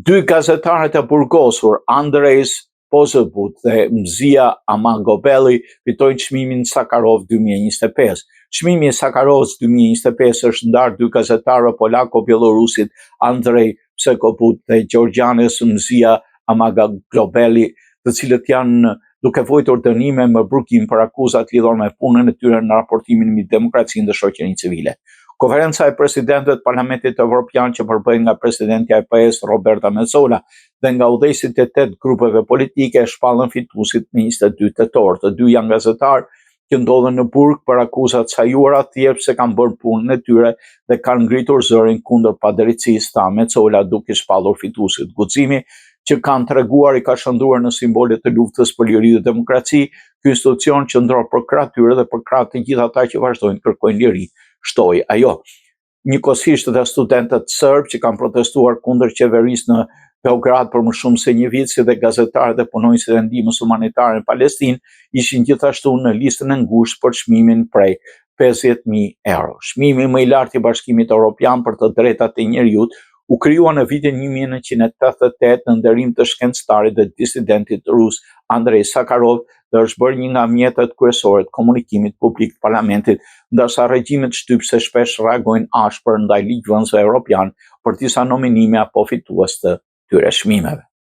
Dy gazetarët e burgosur, Andrejs Pozobut dhe Mzia Amangobeli, fitojnë çmimin Sakharov 2025. Çmimi i Sakharovs 2025 është ndarë dy gazetarëve polako-bielorusit Andrej Psekobut dhe Gjorgjanes Mzia Amangobeli, të cilët janë duke vojtur dënime me burgim për akuzat lidhur me punën e tyre në raportimin mbi demokracinë dhe shoqërinë civile. Konferenca e presidentëve të Parlamentit Evropian që përbëhet nga presidenti i AEPS Roberta Metsola dhe nga udhëheqësit e 8 grupeve politike shpallën fituesit në 22 tetor. Të dy janë gazetarë që ndodhen në burg për akuzat sajuara thjesht se kanë bërë punën e tyre dhe kanë ngritur zërin kundër padrejtisë, tha Metsola duke shpallur fituesit. Guximi që kanë treguar i ka shndruar në simbole të luftës për liri dhe demokraci. Ky institucion qëndron për krah tyre dhe për krah të gjithë ata që vazhdojnë të kërkojnë liri, shtoi ajo. Njëkohësisht dhe studentët serbë që kanë protestuar kundër qeverisë në Beograd për më shumë se një vit, si dhe gazetarët dhe punonjësit e ndihmës humanitare në Palestinë, ishin gjithashtu në listën e ngushtë për çmimin prej 50.000 euro. Çmimi më i lartë i Bashkimit Evropian për të drejtat e njerëzit u krijua në vitin 1988 në nderim të shkencëtarit dhe disidentit rus Andrei Sakharov dhe është bërë një nga mjetet kryesore të komunikimit publik të parlamentit, ndërsa regjimet shtypse shpesh reagojnë ashpër ndaj ligjvënësve evropian për disa nominime apo fitues të këtyre çmimeve.